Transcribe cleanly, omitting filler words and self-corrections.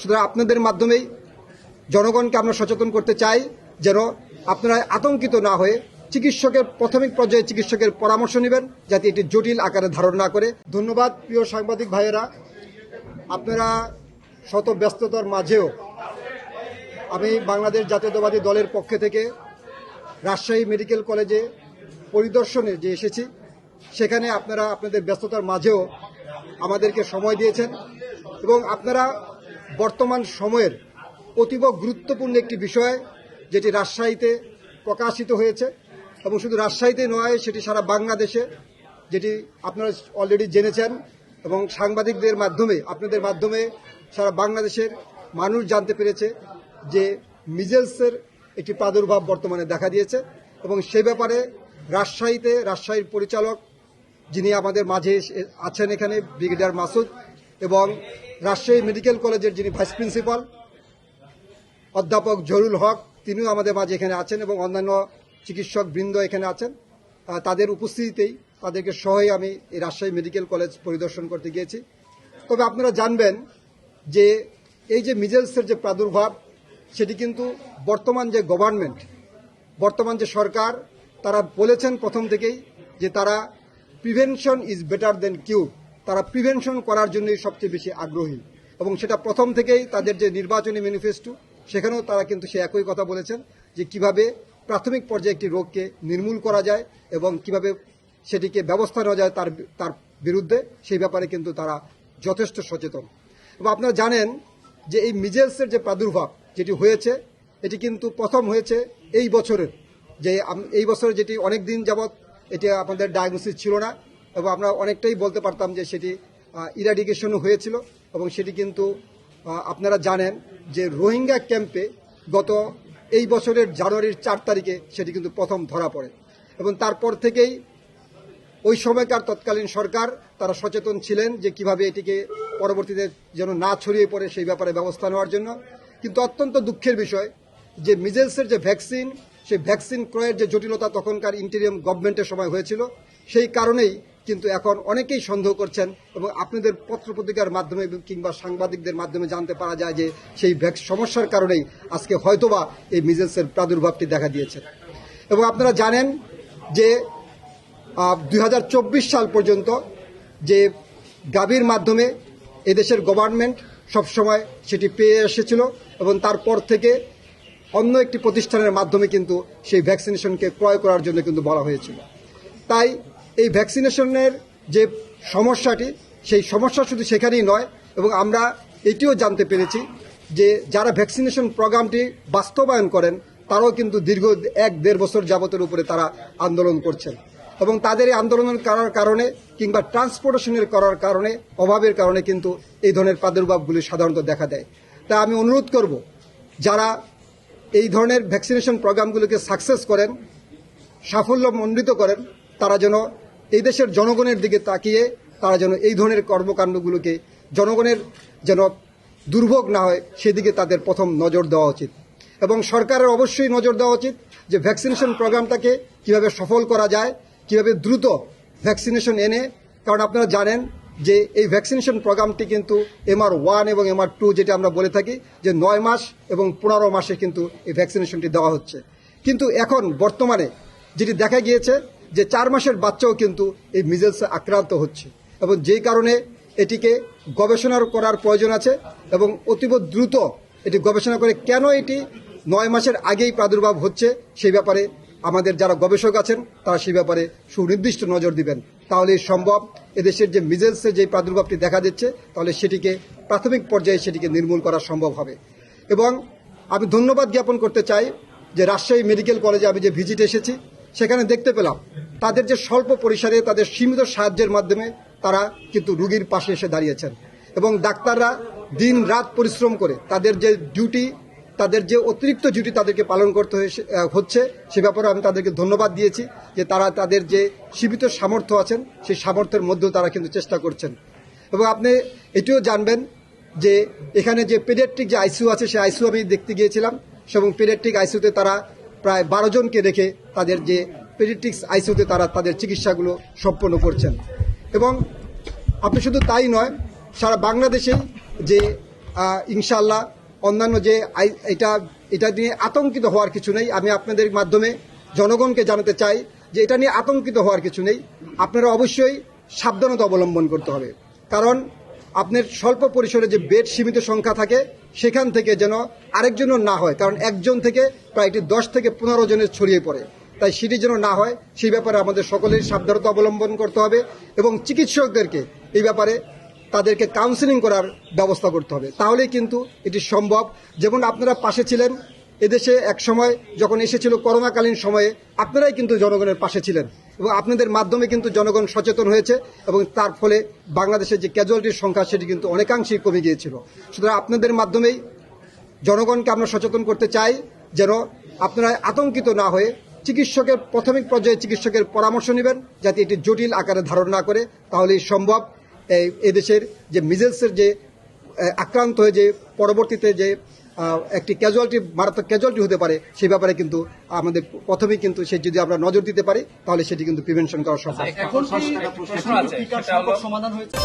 সুতরাং আপনাদের মাধ্যমেই জনগণকে আমরা সচেতন করতে চাই যেন আপনারা আতঙ্কিত না হয়ে প্রাথমিক পর্যায়ে চিকিৎসকের পরামর্শ নেবেন, যাতে এটি জটিল আকারে ধারণ না করে। ধন্যবাদ প্রিয় সাংবাদিক ভাইয়েরা, আপনারা শত ব্যস্ততার মাঝেও আমি বাংলাদেশ জাতীয়তাবাদী দলের পক্ষ থেকে রাজশাহী মেডিকেল কলেজে পরিদর্শনে যে এসেছি, সেখানে আপনারা আপনাদের ব্যস্ততার মাঝেও আমাদেরকে সময় দিয়েছেন এবং আপনারা বর্তমান সময়ের অতীব গুরুত্বপূর্ণ একটি বিষয় যেটি রাজশাহীতে প্রকাশিত হয়েছে এবং শুধু রাজশাহীতে নয়, সেটি সারা বাংলাদেশে, যেটি আপনারা অলরেডি জেনেছেন এবং সাংবাদিকদের মাধ্যমে আপনাদের মাধ্যমে সারা বাংলাদেশের মানুষ জানতে পেরেছে যে মিজেলসের একটি প্রাদুর্ভাব বর্তমানে দেখা দিয়েছে এবং সেই ব্যাপারে রাজশাহীর পরিচালক যিনি আমাদের মাঝে আছেন এখানে, ব্রিগেডিয়ার মাসুদ, এবং রাজশাহী মেডিকেল কলেজের যিনি ভাইস প্রিন্সিপাল অধ্যাপক জহুরুল হক, তিনিও আমাদের মাঝে এখানে আছেন এবং অন্যান্য চিকিৎসক বৃন্দ এখানে আছেন। তাদের উপস্থিতিতেই তাদেরকে সহই আমি এই রাজশাহী মেডিকেল কলেজ পরিদর্শন করতে গিয়েছি। তবে আপনারা জানবেন যে এই যে মিজেলসের যে প্রাদুর্ভাব, সেটি কিন্তু বর্তমান যে সরকার, তারা বলেছেন প্রথম থেকেই যে তারা প্রিভেনশন ইজ বেটার দেন কিউর, তারা প্রিভেনশন করার জন্যই সবচেয়ে বেশি আগ্রহী এবং সেটা প্রথম থেকেই তাদের যে নির্বাচনী ম্যানিফেস্টো, সেখানেও তারা কিন্তু সে একই কথা বলেছেন যে কিভাবে প্রাথমিক পর্যায়ে একটি রোগকে নির্মূল করা যায় এবং কিভাবে সেটিকে ব্যবস্থা নেওয়া যায় তার বিরুদ্ধে, সেই ব্যাপারে কিন্তু তারা যথেষ্ট সচেতন। এবং আপনারা জানেন যে এই মিজেলসের যে প্রাদুর্ভাব যেটি হয়েছে, এটি কিন্তু প্রথম হয়েছে এই বছরে, যেটি অনেক দিন যাবৎ এটি আমাদের ডায়াগনোসিস ছিল না এবং আমরা অনেকটাই বলতে পারতাম যে সেটি ইরাডিকেশনও হয়েছিল এবং সেটি কিন্তু আপনারা জানেন যে রোহিঙ্গা ক্যাম্পে গত এই বছরের জানুয়ারির 4 তারিখে সেটি কিন্তু প্রথম ধরা পড়ে এবং তারপর থেকেই ওই সময়কার তৎকালীন সরকার তারা সচেতন ছিলেন যে কিভাবে এটিকে পরবর্তীতে যেন না ছড়িয়ে পড়ে সেই ব্যাপারে ব্যবস্থা নেওয়ার জন্য। কিন্তু অত্যন্ত দুঃখের বিষয় যে মিজেলসের যে ভ্যাকসিন, সেই ভ্যাকসিন ক্রয়ের যে জটিলতা তখনকার ইন্টেরিয়াম গভর্নমেন্টের সময় হয়েছিল, সেই কারণেই কিন্তু এখন অনেকেই সন্দেহ করছেন এবং আপনাদের পত্রপত্রিকার মাধ্যমে কিংবা সাংবাদিকদের মাধ্যমে জানতে পারা যায় যে সেই সমস্যার কারণেই আজকে হয়তোবা এই মিজেলসের প্রাদুর্ভাবটি দেখা দিয়েছে। এবং আপনারা জানেন যে 2024 সাল পর্যন্ত যে গাভীর মাধ্যমে এদেশের গভর্নমেন্ট সবসময় সেটি পেয়ে এসেছিল এবং তারপর থেকে অন্য একটি প্রতিষ্ঠানের মাধ্যমে কিন্তু সেই ভ্যাকসিনেশনকে ক্রয় করার জন্য কিন্তু বলা হয়েছিল। তাই এই ভ্যাকসিনেশনের যে সমস্যাটি, সেই সমস্যা শুধু সেখানেই নয় এবং আমরা এটিও জানতে পেরেছি যে যারা ভ্যাকসিনেশন প্রোগ্রামটি বাস্তবায়ন করেন তারাও কিন্তু দীর্ঘ 1-1.5 বছর যাবতের উপরে তারা আন্দোলন করছেন এবং তাদের এই আন্দোলনের কারণে কিংবা ট্রান্সপোর্টেশনের করার কারণে, অভাবের কারণে কিন্তু এই ধরনের প্রাদুর্ভাবগুলি সাধারণত দেখা দেয়। তাই আমি অনুরোধ করব যারা এই ধরনের ভ্যাকসিনেশন প্রোগ্রামগুলোকে সাকসেস করেন, সাফল্যমণ্ডিত করেন, তারা যেন এই দেশের জনগণের দিকে তাকিয়ে তারা যেন এই ধরনের কর্মকাণ্ডগুলোকে জনগণের যেন দুর্ভোগ না হয় সেদিকে তাদের প্রথম নজর দেওয়া উচিত এবং সরকারের অবশ্যই নজর দেওয়া উচিত যে ভ্যাকসিনেশন প্রোগ্রামটাকে কিভাবে সফল করা যায়, কিভাবে দ্রুত ভ্যাকসিনেশন এনে, কারণ আপনারা জানেন যে এই ভ্যাকসিনেশন প্রোগ্রামটি কিন্তু MR1 এবং MR2 যেটা আমরা বলে থাকি যে 9 মাস এবং 15 মাসে কিন্তু এই ভ্যাকসিনেশনটি দেওয়া হচ্ছে। কিন্তু এখন বর্তমানে যেটি দেখা গিয়েছে যে 4 মাসের বাচ্চাও কিন্তু এই মিজেলসে আক্রান্ত হচ্ছে এবং যেই কারণে এটিকে গবেষণা করার প্রয়োজন আছে এবং অতীব দ্রুত এটি গবেষণা করে কেন এটি 9 মাসের আগেই প্রাদুর্ভাব হচ্ছে সেই ব্যাপারে আমাদের যারা গবেষক আছেন তারা সেই ব্যাপারে সুনির্দিষ্ট নজর দিবেন। তাহলেই সম্ভব এদেশের যে মিজেলসের যে প্রাদুর্ভাবটি দেখা দিচ্ছে, তাহলে সেটিকে প্রাথমিক পর্যায়ে সেটিকে নির্মূল করা সম্ভব হবে। এবং আমি ধন্যবাদ জ্ঞাপন করতে চাই যে রাজশাহী মেডিকেল কলেজে আমি যে ভিজিট এসেছি, সেখানে দেখতে পেলাম তাদের যে স্বল্প পরিসরে তাদের সীমিত সাহায্যের মাধ্যমে তারা কিন্তু রোগীর পাশে এসে দাঁড়িয়েছেন এবং ডাক্তাররা দিন রাত পরিশ্রম করে তাদের যে ডিউটি, তাদের যে অতিরিক্ত ডিউটি তাদেরকে পালন করতে হচ্ছে, সে ব্যাপারে আমি তাদেরকে ধন্যবাদ দিয়েছি যে তারা তাদের যে সীমিত সামর্থ্য আছেন সেই সামর্থ্যের মধ্যেও তারা কিন্তু চেষ্টা করছেন। এবং আপনি এটিও জানবেন যে এখানে যে পেডিয়াট্রিক যে আইসিইউ আছে, সেই আইসিইউ আমি দেখতে গিয়েছিলাম এবং পেডিয়াট্রিক আইসিইউতে তারা প্রায় 12 জনকে রেখে তাদের যে পেডিয়াট্রিক্স আইসিইউতে তারা তাদের চিকিৎসাগুলো সম্পন্ন করছেন। এবং আপনি শুধু তাই নয়, সারা বাংলাদেশে যে ইনশাআল্লাহ অন্যান্য যে এটা নিয়ে আতঙ্কিত হওয়ার কিছু নেই। আমি আপনাদের মাধ্যমে জনগণকে জানাতে চাই যে এটা নিয়ে আতঙ্কিত হওয়ার কিছু নেই। আপনারা অবশ্যই সাবধানতা অবলম্বন করতে হবে, কারণ আপনার স্বল্প পরিসরে যে বেড সীমিত সংখ্যা থাকে সেখান থেকে যেন আরেকজনও না হয়, কারণ একজন থেকে প্রায় 10 থেকে 15 জনের ছড়িয়ে পড়ে। তাই সেটি যেন না হয় সেই ব্যাপারে আমাদের সকলের সাবধানতা অবলম্বন করতে হবে এবং চিকিৎসকদেরকে এই ব্যাপারে তাদেরকে কাউন্সেলিং করার ব্যবস্থা করতে হবে, তাহলেই কিন্তু এটি সম্ভব। যেমন আপনারা পাশে ছিলেন এদেশে এক সময় যখন এসেছিল করোনাকালীন সময়ে, আপনারাই কিন্তু জনগণের পাশে ছিলেন এবং আপনাদের মাধ্যমে কিন্তু জনগণ সচেতন হয়েছে এবং তার ফলে বাংলাদেশের যে ক্যাজুয়ালিটির সংখ্যা সেটি কিন্তু অনেকাংশেই কমে গিয়েছিল। সুতরাং আপনাদের মাধ্যমেই জনগণকে আমরা সচেতন করতে চাই যেন আপনারা আতঙ্কিত না হয়ে প্রাথমিক পর্যায়ে চিকিৎসকের পরামর্শ নেবেন, যাতে এটি জটিল আকারে ধারণ না করে, তাহলেই সম্ভব এদেশের যে মিজেলসের যে আক্রান্ত হয়ে যে পরবর্তীতে যে একটি মারাত্মক ক্যাজুয়ালিটি হতে পারে সেই ব্যাপারে কিন্তু আমাদের প্রথমেই কিন্তু সেই যদি আমরা নজর দিতে পারি তাহলে সেটি কিন্তু প্রিভেনশন করা সম্ভব। এখন কি সমাধান হয়েছে?